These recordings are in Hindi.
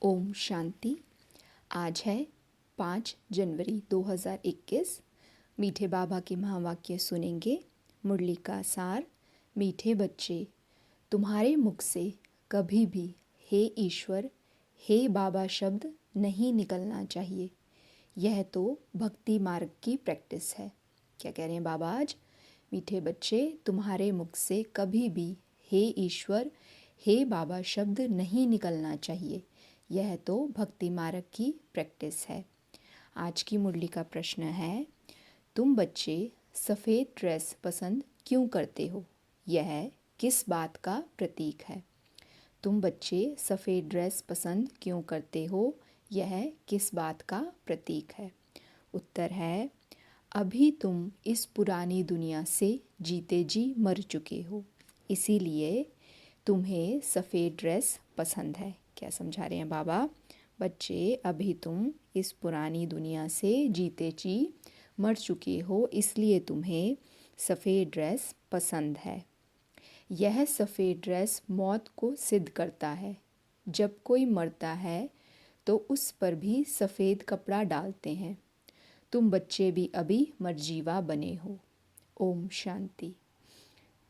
ओम शांति। आज है 5 जनवरी 2021। मीठे बाबा के महावाक्य सुनेंगे। मुरली का सार। मीठे बच्चे, तुम्हारे मुख से कभी भी हे ईश्वर, हे बाबा शब्द नहीं निकलना चाहिए। यह तो भक्ति मार्ग की प्रैक्टिस है। क्या कह रहे हैं बाबा आज? मीठे बच्चे, तुम्हारे मुख से कभी भी हे ईश्वर, हे बाबा शब्द नहीं निकलना चाहिए। यह तो भक्ति मार्ग की प्रैक्टिस है। आज की मुरली का प्रश्न है, तुम बच्चे सफ़ेद ड्रेस पसंद क्यों करते हो? यह किस बात का प्रतीक है? तुम बच्चे सफ़ेद ड्रेस पसंद क्यों करते हो? यह किस बात का प्रतीक है? उत्तर है, अभी तुम इस पुरानी दुनिया से जीते जी मर चुके हो, इसीलिए तुम्हें सफ़ेद ड्रेस पसंद है। क्या समझा रहे हैं बाबा? बच्चे, अभी तुम इस पुरानी दुनिया से जीते जी मर चुके हो, इसलिए तुम्हें सफ़ेद ड्रेस पसंद है। यह सफ़ेद ड्रेस मौत को सिद्ध करता है। जब कोई मरता है तो उस पर भी सफ़ेद कपड़ा डालते हैं। तुम बच्चे भी अभी मरजीवा बने हो। ओम शांति।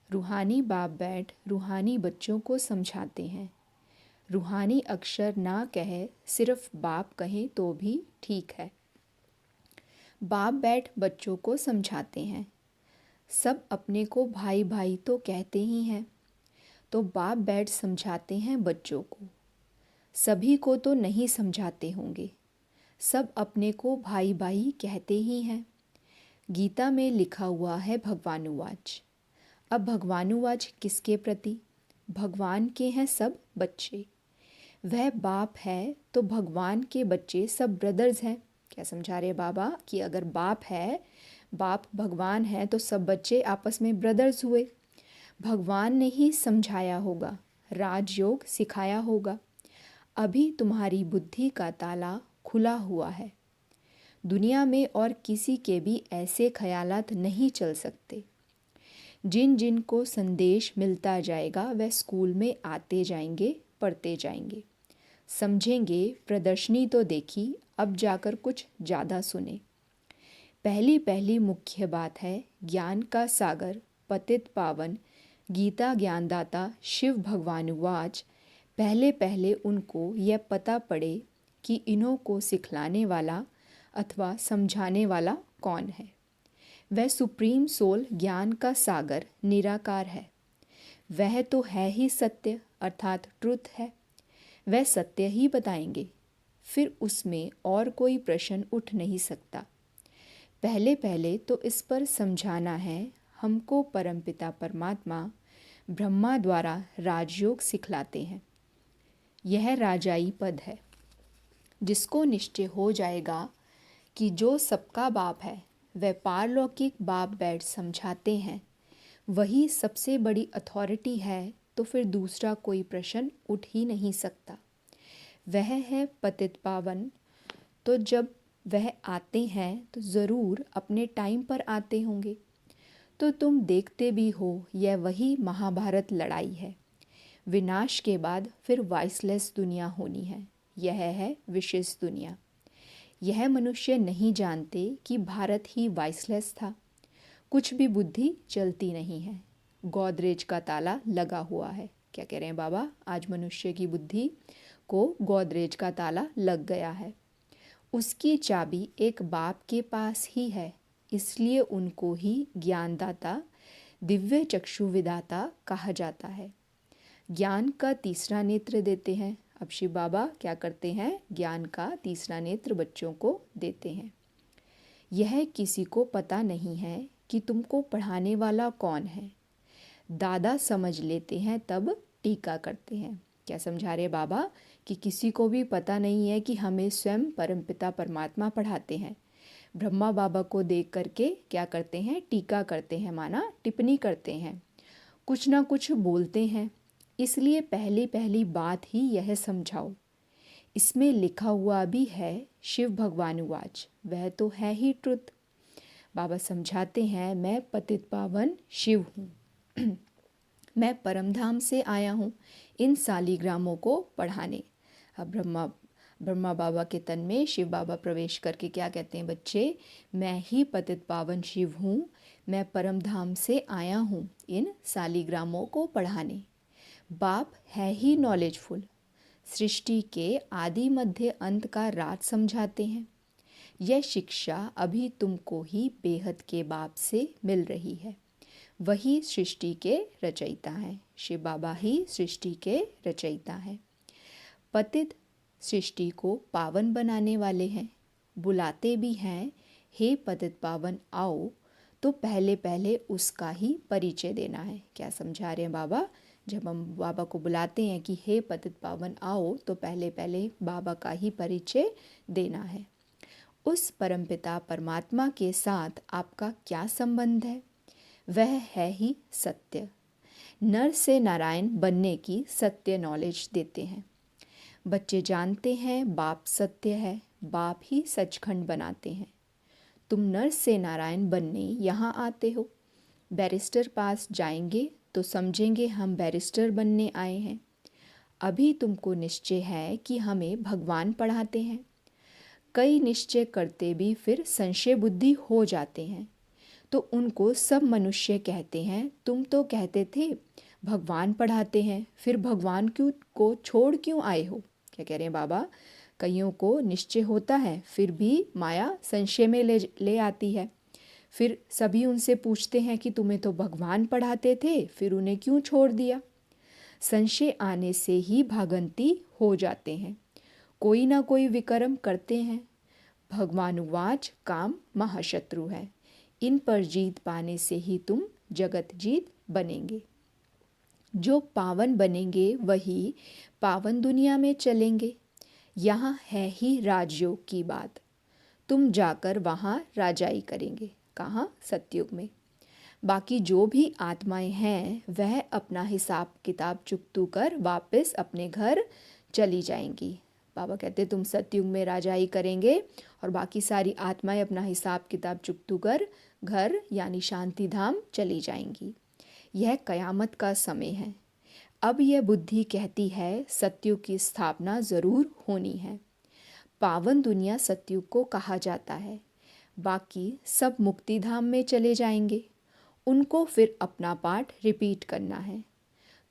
रूहानी बाप बैठ रूहानी बच्चों को समझाते हैं। रूहानी अक्षर ना कहे, सिर्फ बाप कहें तो भी ठीक है। बाप बैठ बच्चों को समझाते हैं। सब अपने को भाई भाई तो कहते ही हैं, तो बाप बैठ समझाते हैं बच्चों को। सभी को तो नहीं समझाते होंगे, सब अपने को भाई भाई कहते ही हैं। गीता में लिखा हुआ है भगवानुवाच। अब भगवानुवाच किसके प्रति? भगवान के हैं सब बच्चे। वह बाप है तो भगवान के बच्चे सब ब्रदर्स हैं। क्या समझा रहे बाबा कि अगर बाप है, बाप भगवान है, तो सब बच्चे आपस में ब्रदर्स हुए। भगवान ने ही समझाया होगा, राजयोग सिखाया होगा। अभी तुम्हारी बुद्धि का ताला खुला हुआ है। दुनिया में और किसी के भी ऐसे ख्यालात नहीं चल सकते। जिन जिन को संदेश मिलता जाएगा वह स्कूल में आते जाएंगे, पढ़ते जाएंगे, समझेंगे। प्रदर्शनी तो देखी, अब जाकर कुछ ज़्यादा सुने। पहली पहली मुख्य बात है, ज्ञान का सागर पतित पावन गीता ज्ञानदाता शिव भगवानुवाच। पहले पहले उनको यह पता पड़े कि इन्हों को सिखलाने वाला अथवा समझाने वाला कौन है। वह सुप्रीम सोल ज्ञान का सागर निराकार है। वह तो है ही सत्य अर्थात ट्रुथ है। वह सत्य ही बताएंगे, फिर उसमें और कोई प्रश्न उठ नहीं सकता। पहले पहले तो इस पर समझाना है। हमको परमपिता परमात्मा ब्रह्मा द्वारा राजयोग सिखलाते हैं। यह राजाई पद है, जिसको निश्चय हो जाएगा कि जो सबका बाप है वह पारलौकिक बाप बैठ समझाते हैं, वही सबसे बड़ी अथॉरिटी है, तो फिर दूसरा कोई प्रश्न उठ ही नहीं सकता। वह है पतित पावन। तो जब वह आते हैं तो ज़रूर अपने टाइम पर आते होंगे। तो तुम देखते भी हो, यह वही महाभारत लड़ाई है। विनाश के बाद फिर वाइसलेस दुनिया होनी है। यह है विशेष दुनिया। यह मनुष्य नहीं जानते कि भारत ही वाइसलेस था। कुछ भी बुद्धि चलती नहीं है। गोदरेज का ताला लगा हुआ है। क्या कह रहे हैं बाबा? आज मनुष्य की बुद्धि को गोदरेज का ताला लग गया है। उसकी चाबी एक बाप के पास ही है, इसलिए उनको ही ज्ञानदाता दिव्य चक्षु विदाता कहा जाता है। ज्ञान का तीसरा नेत्र देते हैं। अब शिव बाबा क्या करते हैं? ज्ञान का तीसरा नेत्र बच्चों को देते हैं। यह किसी को पता नहीं है कि तुमको पढ़ाने वाला कौन है। दादा समझ लेते हैं तब टीका करते हैं। क्या समझा रहे बाबा कि किसी को भी पता नहीं है कि हमें स्वयं परमपिता परमात्मा पढ़ाते हैं। ब्रह्मा बाबा को देख करके क्या करते हैं? टीका करते हैं, माना टिप्पणी करते हैं, कुछ ना कुछ बोलते हैं। इसलिए पहली पहली बात ही यह समझाओ। इसमें लिखा हुआ भी है शिव भगवानुवाच। वह तो है ही ट्रुथ। बाबा समझाते हैं, मैं पतित पावन शिव हूँ। मैं परमधाम से आया हूँ इन सालीग्रामों को पढ़ाने, अब ब्रह्मा बाबा के तन में शिव बाबा प्रवेश करके क्या कहते हैं, बच्चे मैं ही पतित पावन शिव हूँ, मैं परम धाम से आया हूँ इन सालिग्रामों को पढ़ाने। बाप है ही नॉलेजफुल, सृष्टि के आदि मध्य अंत का राज समझाते हैं। यह शिक्षा अभी तुमको ही बेहद के बाप से मिल रही है। वही सृष्टि के रचयिता हैं, शिव बाबा ही सृष्टि के रचयिता हैं। पतित सृष्टि को पावन बनाने वाले हैं, बुलाते भी हैं, हे पतित पावन आओ, तो पहले पहले उसका ही परिचय देना है। क्या समझा रहे हैं बाबा? जब हम बाबा को बुलाते हैं कि हे पतित पावन आओ, तो पहले पहले बाबा का ही परिचय देना है। उस परमपिता परमात्मा के साथ आपका क्या संबंध है? वह है ही सत्य। नर से नारायण बनने की सत्य नॉलेज देते हैं। बच्चे जानते हैं बाप सत्य है, बाप ही सचखंड बनाते हैं। तुम नर से नारायण बनने यहाँ आते हो। बैरिस्टर पास जाएंगे तो समझेंगे हम बैरिस्टर बनने आए हैं। अभी तुमको निश्चय है कि हमें भगवान पढ़ाते हैं। कई निश्चय करते भी फिर संशय बुद्धि हो जाते हैं, तो उनको सब मनुष्य कहते हैं तुम तो कहते थे भगवान पढ़ाते हैं, फिर भगवान को छोड़ क्यों आए हो? क्या कह रहे हैं बाबा? कईयों को निश्चय होता है फिर भी माया संशय में ले आती है। फिर सभी उनसे पूछते हैं कि तुम्हें तो भगवान पढ़ाते थे, फिर उन्हें क्यों छोड़ दिया? संशय आने से ही भागंती हो जाते हैं, कोई ना कोई विक्रम करते हैं। भगवानुवाच काम महाशत्रु है, इन पर जीत पाने से ही तुम जगत जीत बनेंगे। जो पावन बनेंगे वही पावन दुनिया में चलेंगे। यहाँ है ही राजयोग की बात, तुम जाकर वहाँ राजाई करेंगे। कहाँ? सतयुग में। बाकी जो भी आत्माएं हैं वह अपना हिसाब किताब चुकतू कर वापस अपने घर चली जाएंगी। बाबा कहते तुम सतयुग में राजाई करेंगे और बाकी सारी आत्माएं अपना हिसाब किताब चुकतू कर घर यानी शांति धाम चली जाएंगी। यह कयामत का समय है। अब यह बुद्धि कहती है सतयुग की स्थापना ज़रूर होनी है। पावन दुनिया सतयुग को कहा जाता है। बाकी सब मुक्ति धाम में चले जाएंगे, उनको फिर अपना पाठ रिपीट करना है।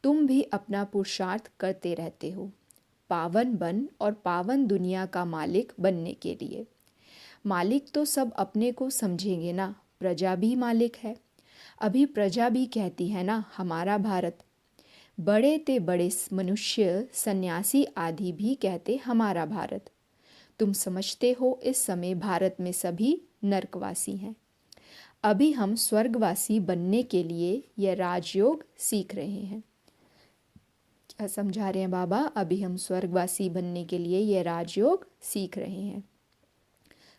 तुम भी अपना पुरुषार्थ करते रहते हो पावन बन और पावन दुनिया का मालिक बनने के लिए। मालिक तो सब अपने को समझेंगे ना, प्रजा भी मालिक है। अभी प्रजा भी कहती है ना हमारा भारत। बड़े ते बड़े मनुष्य सन्यासी आदि भी कहते हमारा भारत। तुम समझते हो इस समय भारत में सभी नरकवासी हैं। अभी हम स्वर्गवासी बनने के लिए यह राजयोग सीख रहे हैं। क्या समझा रहे हैं बाबा? अभी हम स्वर्गवासी बनने के लिए यह राजयोग सीख रहे हैं।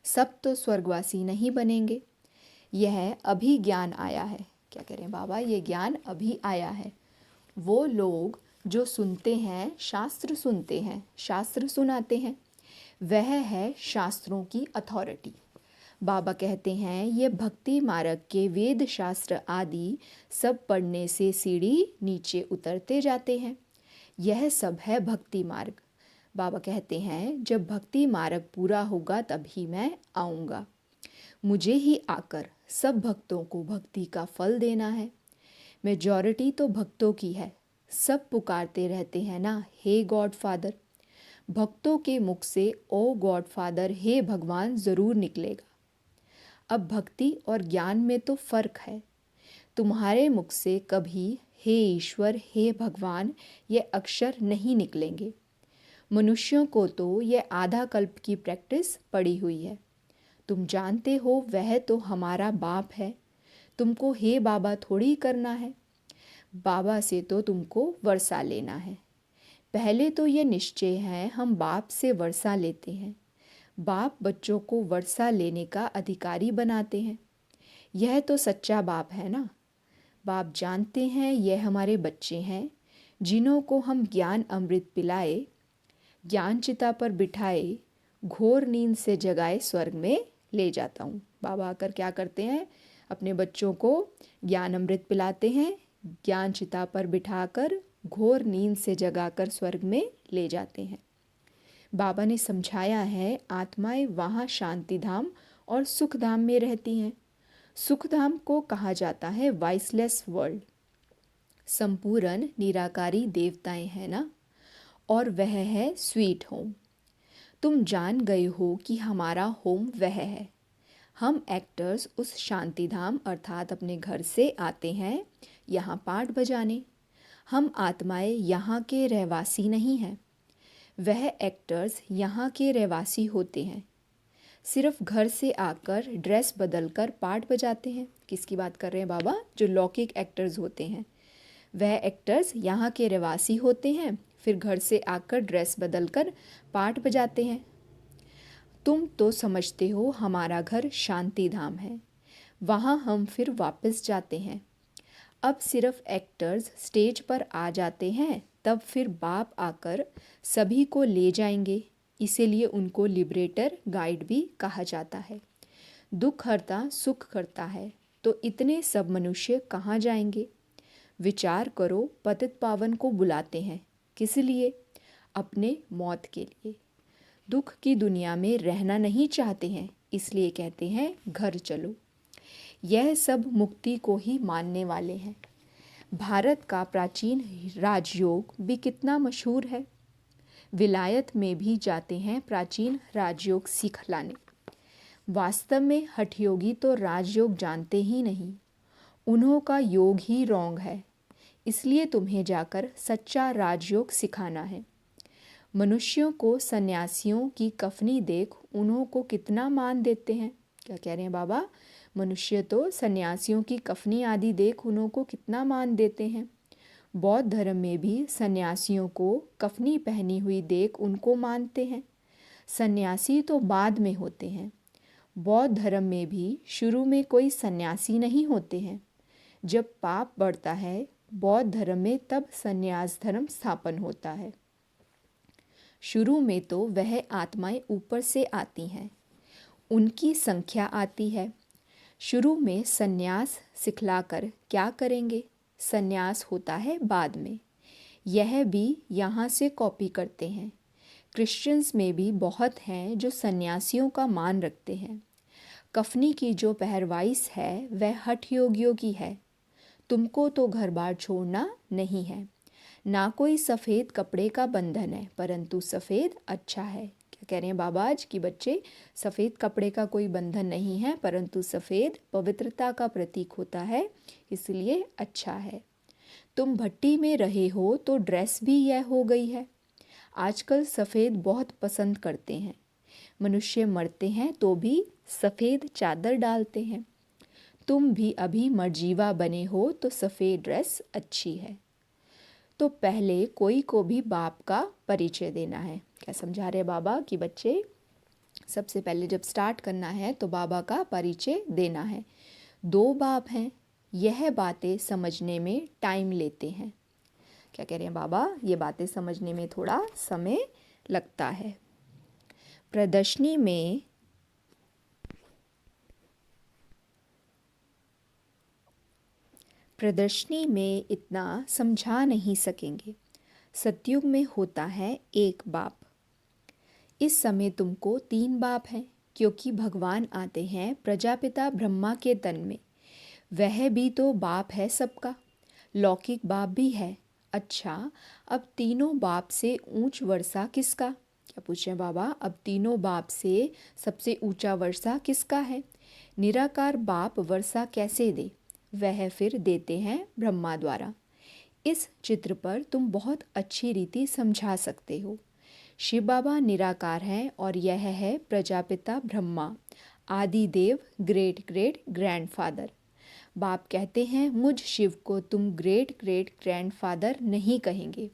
सब तो स्वर्गवासी नहीं बनेंगे, यह अभी ज्ञान आया है। क्या कह रहे हैं बाबा? ये ज्ञान अभी आया है। वो लोग जो सुनते हैं, शास्त्र सुनते हैं, शास्त्र सुनाते हैं, वह है शास्त्रों की अथॉरिटी। बाबा कहते हैं ये भक्ति मार्ग के वेद शास्त्र आदि सब पढ़ने से सीढ़ी नीचे उतरते जाते हैं। यह सब है भक्ति मार्ग। बाबा कहते हैं जब भक्ति मार्ग पूरा होगा तभी मैं आऊँगा। मुझे ही आकर सब भक्तों को भक्ति का फल देना है। मेजॉरिटी तो भक्तों की है, सब पुकारते रहते हैं ना हे गॉड फादर। भक्तों के मुख से ओ गॉड फादर हे भगवान ज़रूर निकलेगा। अब भक्ति और ज्ञान में तो फ़र्क है। तुम्हारे मुख से कभी हे ईश्वर हे भगवान ये अक्षर नहीं निकलेंगे। मनुष्यों को तो ये आधा कल्प की प्रैक्टिस पड़ी हुई है। तुम जानते हो वह तो हमारा बाप है, तुमको हे बाबा थोड़ी करना है। बाबा से तो तुमको वर्षा लेना है। पहले तो ये निश्चय है हम बाप से वर्षा लेते हैं। बाप बच्चों को वर्षा लेने का अधिकारी बनाते हैं। यह तो सच्चा बाप है ना। बाप जानते हैं यह हमारे बच्चे हैं जिन्हों को हम ज्ञान अमृत पिलाए, ज्ञान चिता पर बिठाए, घोर नींद से जगाए स्वर्ग में ले जाता हूँ। बाबा आकर क्या करते हैं? अपने बच्चों को ज्ञान अमृत पिलाते हैं, ज्ञान चिता पर बिठाकर घोर नींद से जगाकर स्वर्ग में ले जाते हैं। बाबा ने समझाया है आत्माएं वहाँ शांति धाम और सुख धाम में रहती हैं। सुख धाम को कहा जाता है वाइसलेस वर्ल्ड, संपूर्ण निराकारी देवताएं हैं ना, और वह है स्वीट होम। तुम जान गए हो कि हमारा होम वह है। हम एक्टर्स उस शांति धाम अर्थात अपने घर से आते हैं यहाँ पाठ बजाने। हम आत्माएं यहाँ के रहवासी नहीं हैं। वह एक्टर्स यहाँ के रहवासी होते हैं, सिर्फ घर से आकर ड्रेस बदलकर पार्ट बजाते हैं। किसकी बात कर रहे हैं बाबा? जो लौकिक एक्टर्स होते हैं, वह एक्टर्स यहाँ के रहवासी होते हैं, फिर घर से आकर ड्रेस बदलकर पार्ट बजाते हैं। तुम तो समझते हो हमारा घर शांति धाम है, वहाँ हम फिर वापस जाते हैं। अब सिर्फ एक्टर्स स्टेज पर आ जाते हैं, तब फिर बाप आकर सभी को ले जाएंगे। इसीलिए उनको लिबरेटर गाइड भी कहा जाता है। दुख हरता सुख करता है, तो इतने सब मनुष्य कहाँ जाएंगे? विचार करो, पतित पावन को बुलाते हैं किस लिए? अपने मौत के लिए। दुख की दुनिया में रहना नहीं चाहते हैं, इसलिए कहते हैं घर चलो। यह सब मुक्ति को ही मानने वाले हैं। भारत का प्राचीन राजयोग भी कितना मशहूर है। विलायत में भी जाते हैं प्राचीन राजयोग सिखलाने। वास्तव में हठयोगी तो राजयोग जानते ही नहीं, उन्हों का योग ही रॉन्ग है। इसलिए तुम्हें जाकर सच्चा राजयोग सिखाना है। मनुष्यों को सन्यासियों की कफनी देख उन्हों को कितना मान देते हैं। क्या कह रहे हैं बाबा? मनुष्य तो सन्यासियों की कफनी आदि देख उन्हों को कितना मान देते हैं। बौद्ध धर्म में भी सन्यासियों को कफनी पहनी हुई देख उनको मानते हैं। सन्यासी तो बाद में होते हैं। बौद्ध धर्म में भी शुरू में कोई सन्यासी नहीं होते हैं। जब पाप बढ़ता है बौद्ध धर्म में, तब सन्यास धर्म स्थापन होता है। शुरू में तो वह आत्माएं ऊपर से आती हैं, उनकी संख्या आती है। शुरू में सन्यास सिखलाकर क्या करेंगे? सन्यास होता है बाद में। यह भी यहाँ से कॉपी करते हैं। क्रिश्चियंस में भी बहुत हैं जो सन्यासियों का मान रखते हैं। कफनी की जो पहरवाइश है वह हठ योगियों की है। तुमको तो घर बार छोड़ना नहीं है, ना कोई सफ़ेद कपड़े का बंधन है, परंतु सफ़ेद अच्छा है। क्या कह रहे हैं बाबा आज कि बच्चे? सफ़ेद कपड़े का कोई बंधन नहीं है, परंतु सफ़ेद पवित्रता का प्रतीक होता है, इसलिए अच्छा है। तुम भट्टी में रहे हो तो ड्रेस भी यह हो गई है। आजकल सफ़ेद बहुत पसंद करते हैं। मनुष्य मरते हैं तो भी सफ़ेद चादर डालते हैं। तुम भी अभी मर्जीवा बने हो तो सफ़ेद ड्रेस अच्छी है। तो पहले कोई को भी बाप का परिचय देना है। क्या समझा रहे बाबा कि बच्चे सबसे पहले जब स्टार्ट करना है तो बाबा का परिचय देना है। 2 बाप हैं, यह बातें समझने में टाइम लेते हैं। क्या कह रहे हैं बाबा? ये बातें समझने में थोड़ा समय लगता है। प्रदर्शनी में इतना समझा नहीं सकेंगे। सतयुग में होता है एक बाप। इस समय तुमको 3 बाप हैं, क्योंकि भगवान आते हैं प्रजापिता ब्रह्मा के तन में। वह भी तो बाप है सबका। लौकिक बाप भी है। अच्छा, अब तीनों बाप से ऊंच वर्षा किसका? क्या पूछ रहे हैं बाबा? अब तीनों बाप से सबसे ऊंचा वर्षा किसका है? निराकार बाप वर्षा कैसे दे? वह फिर देते हैं ब्रह्मा द्वारा। इस चित्र पर तुम बहुत अच्छी रीति समझा सकते हो। शिव बाबा निराकार हैं और यह है प्रजापिता ब्रह्मा, आदि देव, ग्रेट ग्रेट ग्रैंडफादर। बाप कहते हैं मुझ शिव को तुम ग्रेट ग्रेट ग्रैंडफादर नहीं कहेंगे,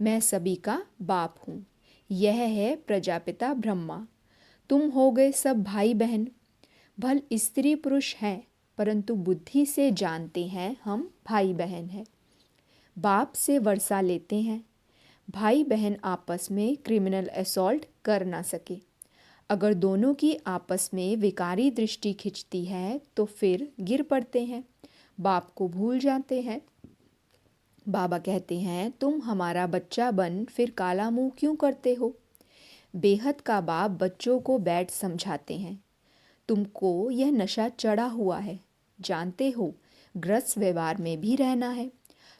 मैं सभी का बाप हूँ। यह है प्रजापिता ब्रह्मा। तुम हो गए सब भाई बहन। भल स्त्री पुरुष हैं, परंतु बुद्धि से जानते हैं हम भाई बहन हैं। बाप से वर्षा लेते हैं। भाई बहन आपस में क्रिमिनल असॉल्ट कर ना सके। अगर दोनों की आपस में विकारी दृष्टि खिंचती है तो फिर गिर पड़ते हैं, बाप को भूल जाते हैं। बाबा कहते हैं तुम हमारा बच्चा बन फिर काला मुंह क्यों करते हो? बेहद का बाप बच्चों को बैठ समझाते हैं। तुमको यह नशा चढ़ा हुआ है, जानते हो, ग्रस्त व्यवहार में भी रहना है,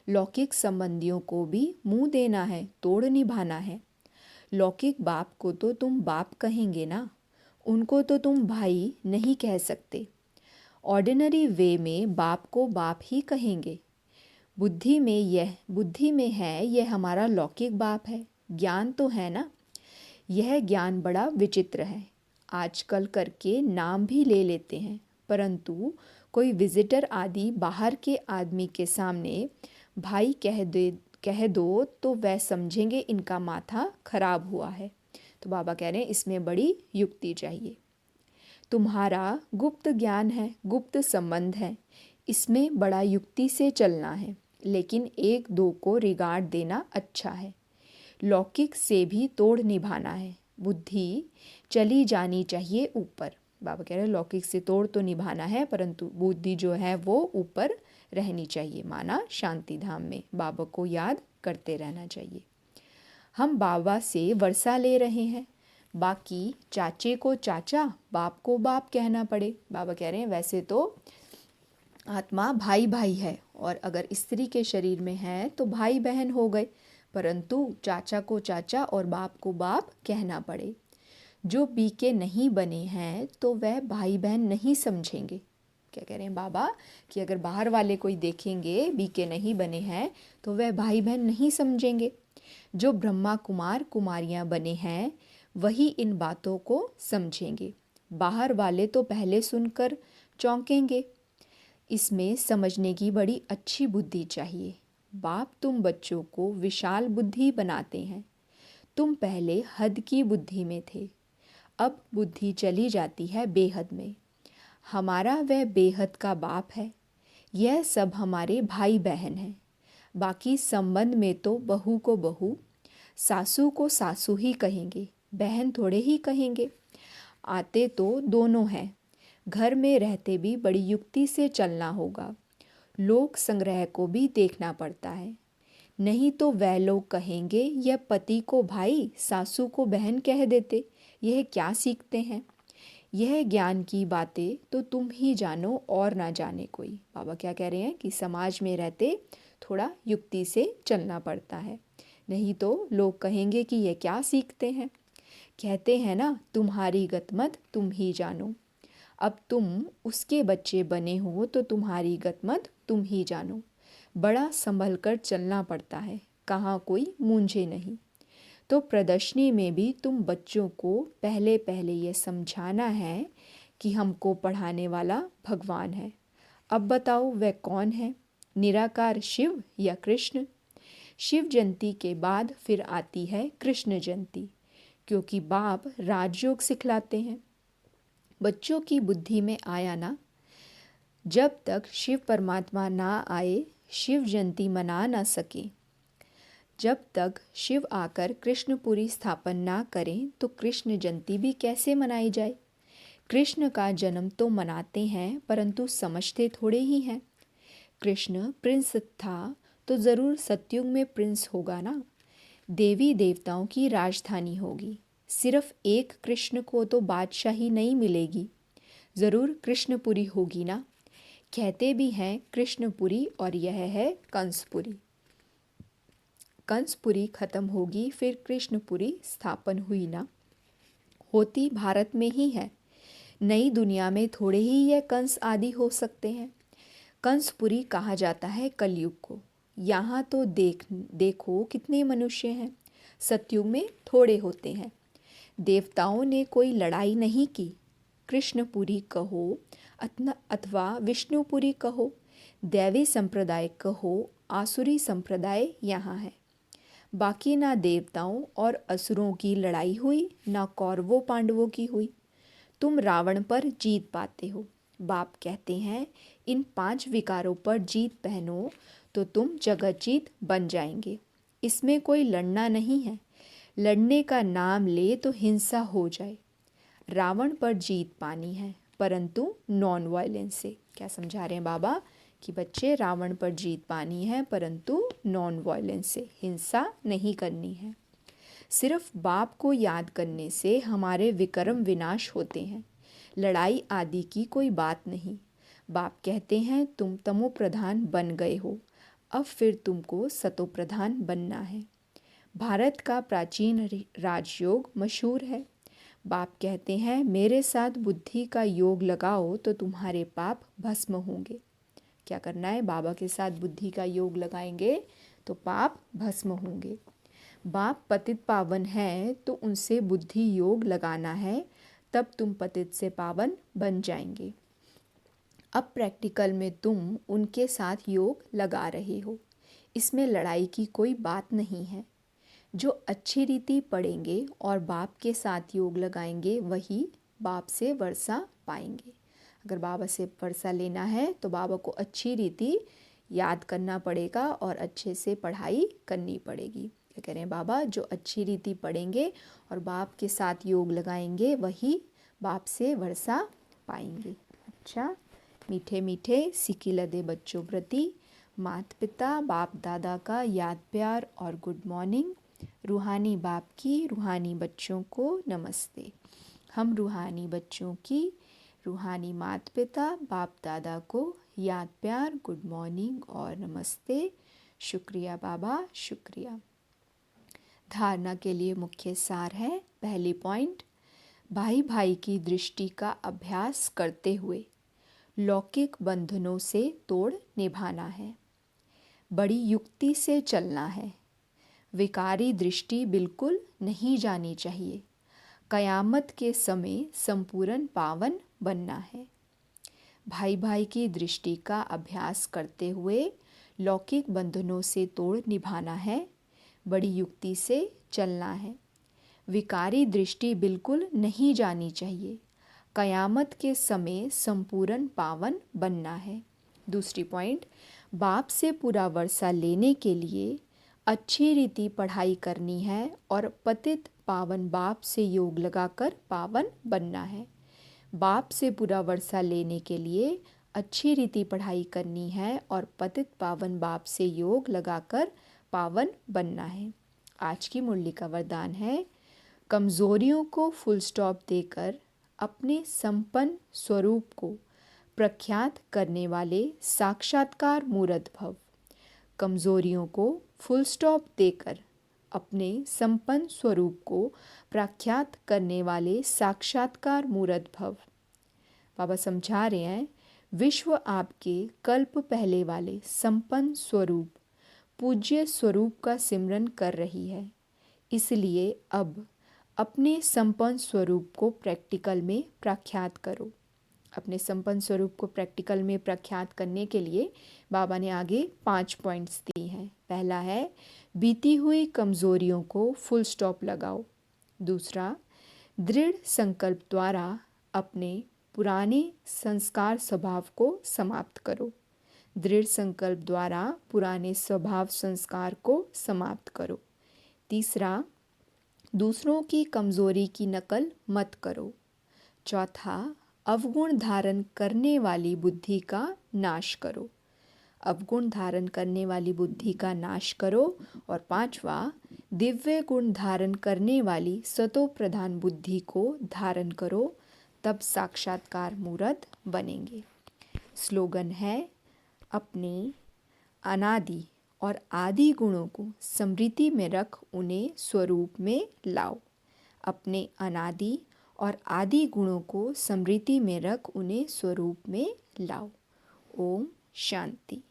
लौकिक संबंधियों को भी मुंह देना है, तोड़ निभाना है। लौकिक बाप को तो तुम बाप कहेंगे ना, उनको तो तुम भाई नहीं कह सकते। ऑर्डिनरी वे में बाप को बाप ही कहेंगे। बुद्धि में है यह हमारा लौकिक बाप है। ज्ञान तो है ना, यह ज्ञान बड़ा विचित्र है। आजकल करके नाम भी ले लेते हैं, परंतु कोई विजिटर आदि बाहर के आदमी के सामने भाई कह दो तो वह समझेंगे इनका माथा खराब हुआ है। तो बाबा कह रहे हैं इसमें बड़ी युक्ति चाहिए। तुम्हारा गुप्त ज्ञान है, गुप्त संबंध है, इसमें बड़ा युक्ति से चलना है, लेकिन एक दो को रिगार्ड देना अच्छा है। लौकिक से भी तोड़ निभाना है। बुद्धि चली जानी चाहिए ऊपर। बाबा कह रहे हैं लौकिक से तोड़ तो निभाना है, परंतु बुद्धि जो है वो ऊपर रहनी चाहिए, माना शांति धाम में। बाबा को याद करते रहना चाहिए। हम बाबा से वर्षा ले रहे हैं, बाकी चाचे को चाचा, बाप को बाप कहना पड़े। बाबा कह रहे हैं वैसे तो आत्मा भाई भाई है, और अगर स्त्री के शरीर में है तो भाई बहन हो गए, परंतु चाचा को चाचा और बाप को बाप कहना पड़े। जो बीके नहीं बने हैं तो वह भाई बहन नहीं समझेंगे। क्या कह रहे हैं बाबा कि अगर बाहर वाले कोई देखेंगे बीके नहीं बने हैं तो वह भाई बहन नहीं समझेंगे। जो ब्रह्मा कुमार कुमारियां बने हैं वही इन बातों को समझेंगे। बाहर वाले तो पहले सुनकर चौंकेंगे। इसमें समझने की बड़ी अच्छी बुद्धि चाहिए। बाप तुम बच्चों को विशाल बुद्धि बनाते हैं। तुम पहले हद की बुद्धि में थे, अब बुद्धि चली जाती है बेहद में। हमारा वह बेहद का बाप है। यह सब हमारे भाई बहन हैं। बाकी संबंध में तो बहू को बहू, सासू को सासू ही कहेंगे, बहन थोड़े ही कहेंगे। आते तो दोनों हैं। घर में रहते भी बड़ी युक्ति से चलना होगा। लोक संग्रह को भी देखना पड़ता है, नहीं तो वह लोग कहेंगे यह पति को भाई सासू को बहन कह देते, यह क्या सीखते हैं। यह ज्ञान की बातें तो तुम ही जानो और ना जाने कोई। बाबा क्या कह रहे हैं कि समाज में रहते थोड़ा युक्ति से चलना पड़ता है, नहीं तो लोग कहेंगे कि यह क्या सीखते हैं। कहते हैं ना तुम्हारी गतमत तुम ही जानो। अब तुम उसके बच्चे बने हो तो तुम्हारी गतमत तुम ही जानो। बड़ा संभल कर चलना पड़ता है, कहाँ कोई मूंझे नहीं। तो प्रदर्शनी में भी तुम बच्चों को पहले पहले ये समझाना है कि हमको पढ़ाने वाला भगवान है। अब बताओ वह कौन है, निराकार शिव या कृष्ण। शिव जयंती के बाद फिर आती है कृष्ण जयंती, क्योंकि बाप राजयोग सिखलाते हैं। बच्चों की बुद्धि में आया ना, जब तक शिव परमात्मा ना आए शिव जयंती मना ना सके। जब तक शिव आकर कृष्णपुरी स्थापन ना करें तो कृष्ण जयंती भी कैसे मनाई जाए। कृष्ण का जन्म तो मनाते हैं, परंतु समझते थोड़े ही हैं। कृष्ण प्रिंस था तो ज़रूर सतयुग में प्रिंस होगा ना। देवी देवताओं की राजधानी होगी, सिर्फ एक कृष्ण को तो बादशाही नहीं मिलेगी, ज़रूर कृष्णपुरी होगी ना। कहते भी हैं कृष्णपुरी, और यह है कंसपुरी। कंसपुरी खत्म होगी फिर कृष्णपुरी स्थापन हुई ना। होती भारत में ही है, नई दुनिया में थोड़े ही यह कंस आदि हो सकते हैं। कंसपुरी कहा जाता है कलयुग को। यहाँ तो देखो कितने मनुष्य हैं, सतयुग में थोड़े होते हैं। देवताओं ने कोई लड़ाई नहीं की। कृष्णपुरी कहो अथवा विष्णुपुरी कहो, दैवी संप्रदाय कहो, आसुरी संप्रदाय यहाँ है। बाकी ना देवताओं और असुरों की लड़ाई हुई, ना कौरवों पांडवों की हुई। तुम रावण पर जीत पाते हो। बाप कहते हैं इन 5 विकारों पर जीत पहनो तो तुम जगत जीत बन जाएंगे। इसमें कोई लड़ना नहीं है, लड़ने का नाम ले तो हिंसा हो जाए। रावण पर जीत पानी है, परंतु नॉन वायलेंस से। क्या समझा रहे हैं बाबा कि बच्चे रावण पर जीत पानी है, परंतु नॉन वायलेंस से, हिंसा नहीं करनी है। सिर्फ बाप को याद करने से हमारे विक्रम विनाश होते हैं, लड़ाई आदि की कोई बात नहीं। बाप कहते हैं तुम तमो प्रधान बन गए हो, अब फिर तुमको सतो प्रधान बनना है। भारत का प्राचीन राजयोग मशहूर है। बाप कहते हैं मेरे साथ बुद्धि का योग लगाओ तो तुम्हारे पाप भस्म होंगे। क्या करना है? बाबा के साथ बुद्धि का योग लगाएंगे तो पाप भस्म होंगे। बाप पतित पावन है तो उनसे बुद्धि योग लगाना है, तब तुम पतित से पावन बन जाएंगे। अब प्रैक्टिकल में तुम उनके साथ योग लगा रहे हो, इसमें लड़ाई की कोई बात नहीं है। जो अच्छी रीति पढ़ेंगे और बाप के साथ योग लगाएंगे वही बाप से वर्षा पाएंगे। अगर बाबा से वर्षा लेना है तो बाबा को अच्छी रीति याद करना पड़ेगा और अच्छे से पढ़ाई करनी पड़ेगी। क्या कह रहे हैं बाबा? जो अच्छी रीति पढ़ेंगे और बाप के साथ योग लगाएंगे वही बाप से वर्षा पाएंगे। अच्छा, मीठे मीठे सिकी लदे बच्चों प्रति माता पिता बाप दादा का याद प्यार और गुड मॉर्निंग। रूहानी बाप की रूहानी बच्चों को नमस्ते। हम रूहानी बच्चों की रूहानी माता पिता बाप दादा को याद प्यार गुड मॉर्निंग और नमस्ते। शुक्रिया बाबा, शुक्रिया। धारणा के लिए मुख्य सार है। पहली पॉइंट, भाई भाई की दृष्टि का अभ्यास करते हुए लौकिक बंधनों से तोड़ निभाना है। बड़ी युक्ति से चलना है। विकारी दृष्टि बिल्कुल नहीं जानी चाहिए। कयामत के समय संपूर्ण पावन बनना है। भाई भाई की दृष्टि का अभ्यास करते हुए लौकिक बंधनों से तोड़ निभाना है। बड़ी युक्ति से चलना है। विकारी दृष्टि बिल्कुल नहीं जानी चाहिए। कयामत के समय संपूर्ण पावन बनना है। दूसरी पॉइंट, बाप से पूरा वर्षा लेने के लिए अच्छी रीति पढ़ाई करनी है और पतित पावन बाप से योग लगाकर पावन बनना है। बाप से पूरा वर्षा लेने के लिए अच्छी रीति पढ़ाई करनी है और पतित पावन बाप से योग लगाकर पावन बनना है। आज की मुरली का वरदान है, कमज़ोरियों को फुल स्टॉप देकर अपने संपन्न स्वरूप को प्रख्यात करने वाले साक्षात्कार मूर्त भव। कमज़ोरियों को फुल स्टॉप देकर अपने संपन्न स्वरूप को प्रख्यात करने वाले साक्षात्कार मूर्त भव। बाबा समझा रहे हैं, विश्व आपके कल्प पहले वाले संपन्न स्वरूप पूज्य स्वरूप का सिमरन कर रही है। इसलिए अब अपने संपन्न स्वरूप को प्रैक्टिकल में प्रख्यात करो। अपने संपन्न स्वरूप को प्रैक्टिकल में प्रख्यात करने के लिए बाबा ने आगे 5 पॉइंट्स दी हैं। पहला है, बीती हुई कमज़ोरियों को फुल स्टॉप लगाओ। दूसरा, दृढ़ संकल्प द्वारा अपने पुराने संस्कार स्वभाव को समाप्त करो। दृढ़ संकल्प द्वारा पुराने स्वभाव संस्कार को समाप्त करो। तीसरा, दूसरों की कमज़ोरी की नकल मत करो। चौथा, अवगुण धारण करने वाली बुद्धि का नाश करो। अवगुण धारण करने वाली बुद्धि का नाश करो। और पांचवा, दिव्य गुण धारण करने वाली सतो प्रधान बुद्धि को धारण करो, तब साक्षात्कार मूर्त बनेंगे। स्लोगन है, अपने अनादि और आदि गुणों को स्मृति में रख उन्हें स्वरूप में लाओ। अपने अनादि और आदि गुणों को स्मृति में रख उन्हें स्वरूप में लाओ। ओम शांति।